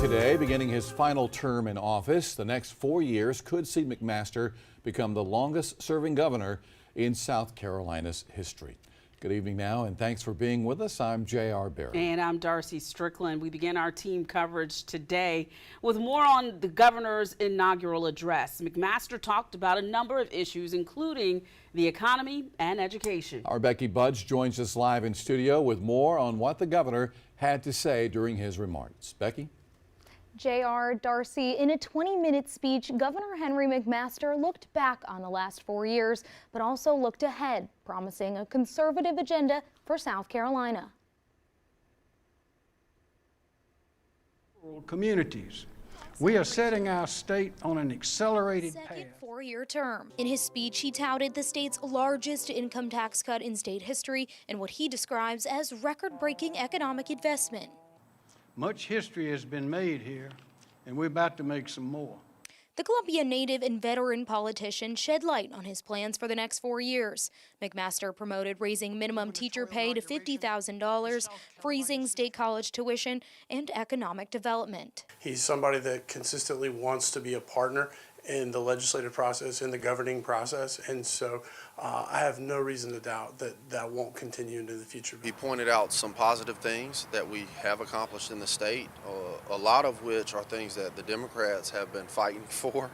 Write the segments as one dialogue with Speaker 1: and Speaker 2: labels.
Speaker 1: today, beginning his final term in office. The next 4 years could see McMaster become the longest serving governor in South Carolina's history. Good evening now, and thanks for being with us. I'm J.R. Barry.
Speaker 2: And I'm Darcy Strickland. We begin our team coverage today with more on the governor's inaugural address. McMaster talked about a number of issues, including the economy and education. Our Becky Budge joins us live in studio with more on what the governor had to say during his remarks. Becky?
Speaker 3: J.R. Darcy, in a 20-minute speech, Governor Henry McMaster looked back on the last 4 years, but also looked ahead, promising a conservative agenda for South Carolina.
Speaker 4: Communities. We are setting our state on an accelerated path.
Speaker 3: Second four-year term. In his speech, he touted the state's largest income tax cut in state history and what he describes as record-breaking economic investment.
Speaker 4: Much history has been made here, and we're about to make some more.
Speaker 3: The Columbia native and veteran politician shed light on his plans for the next 4 years. McMaster promoted raising minimum teacher pay to $50,000, freezing state college tuition, and economic development.
Speaker 5: He's somebody that consistently wants to be a partner in the legislative process, in the governing process, and so I have no reason to doubt that that won't continue into the future.
Speaker 6: He pointed out some positive things that we have accomplished in the state, a lot of which are things that the Democrats have been fighting for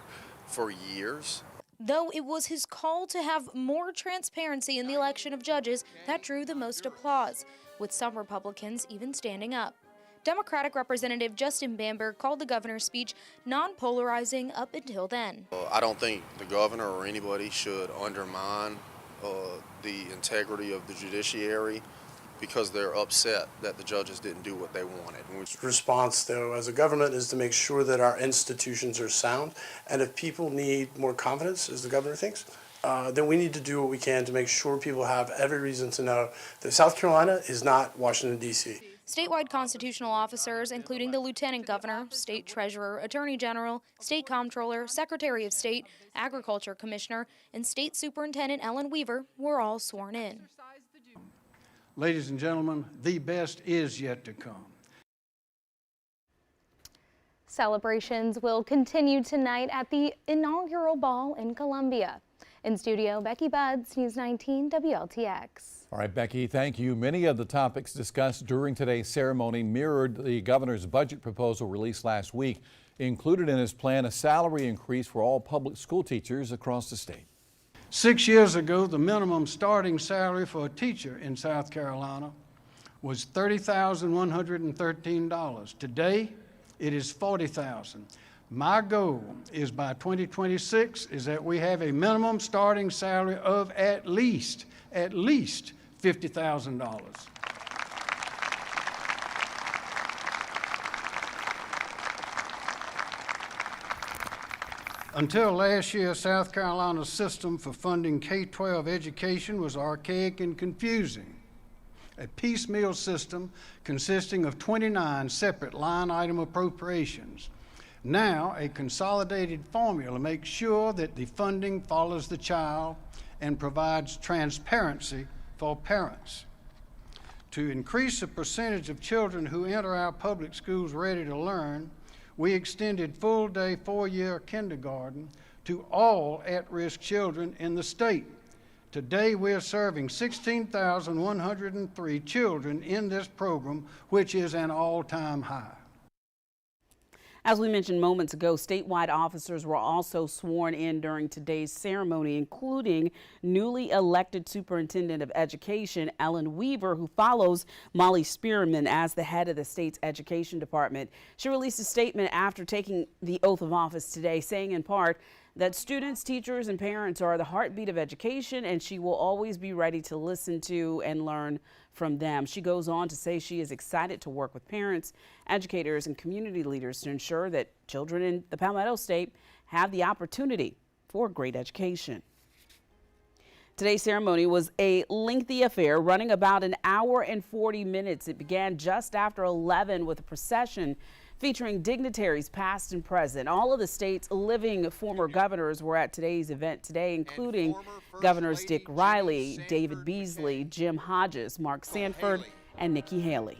Speaker 6: years.
Speaker 3: Though it was his call to have more transparency in the election of judges that drew the most applause, with some Republicans even standing up. Democratic Representative Justin Bamberg called the governor's speech non-polarizing up until then.
Speaker 6: I don't think the governor or anybody should undermine the integrity of the judiciary because they're upset that the judges didn't do what they wanted.
Speaker 5: Response, though, as a government is to make sure that our institutions are sound, and if people need more confidence, as the governor thinks, then we need to do what we can to make sure people have every reason to know that South Carolina is not Washington, D.C.
Speaker 3: Statewide constitutional officers, including the Lieutenant Governor, State Treasurer, Attorney General, State Comptroller, Secretary of State, Agriculture Commissioner, and State Superintendent Ellen Weaver, were all sworn in.
Speaker 4: Ladies and gentlemen, the best is yet to come.
Speaker 3: Celebrations will continue tonight at the inaugural ball in Columbia. In studio, Becky Budge, News 19 WLTX.
Speaker 1: All right, Becky, thank you. Many of the topics discussed during today's ceremony mirrored the governor's budget proposal released last week. Included in his plan a salary increase for all public school teachers across the state.
Speaker 4: 6 years ago, the minimum starting salary for a teacher in South Carolina was $30,113. Today, it is $40,000. My goal is by 2026 is that we have a minimum starting salary of at least $50,000. Until last year, South Carolina's system for funding K-12 education was archaic and confusing. A piecemeal system consisting of 29 separate line item appropriations. Now, a consolidated formula makes sure that the funding follows the child and provides transparency for parents. To increase the percentage of children who enter our public schools ready to learn, we extended full-day 4-year kindergarten to all at-risk children in the state. Today, we're serving 16,103 children in this program, which is an all-time high.
Speaker 2: As we mentioned moments ago, statewide officers were also sworn in during today's ceremony, including newly elected Superintendent of Education, Ellen Weaver, who follows Molly Spearman as the head of the state's education department. She released a statement after taking the oath of office today, saying in part that students, teachers, and parents are the heartbeat of education, and she will always be ready to listen to and learn from them. She goes on to say she is excited to work with parents, educators, and community leaders to ensure that children in the Palmetto State have the opportunity for great education. Today's ceremony was a lengthy affair, running about an hour and 40 minutes. It began just after 11 with a procession featuring dignitaries past and present. All of the state's living former governors were at today's event today, including Governors Dick Riley, David Beasley, Jim Hodges, Mark Sanford, and Nikki Haley.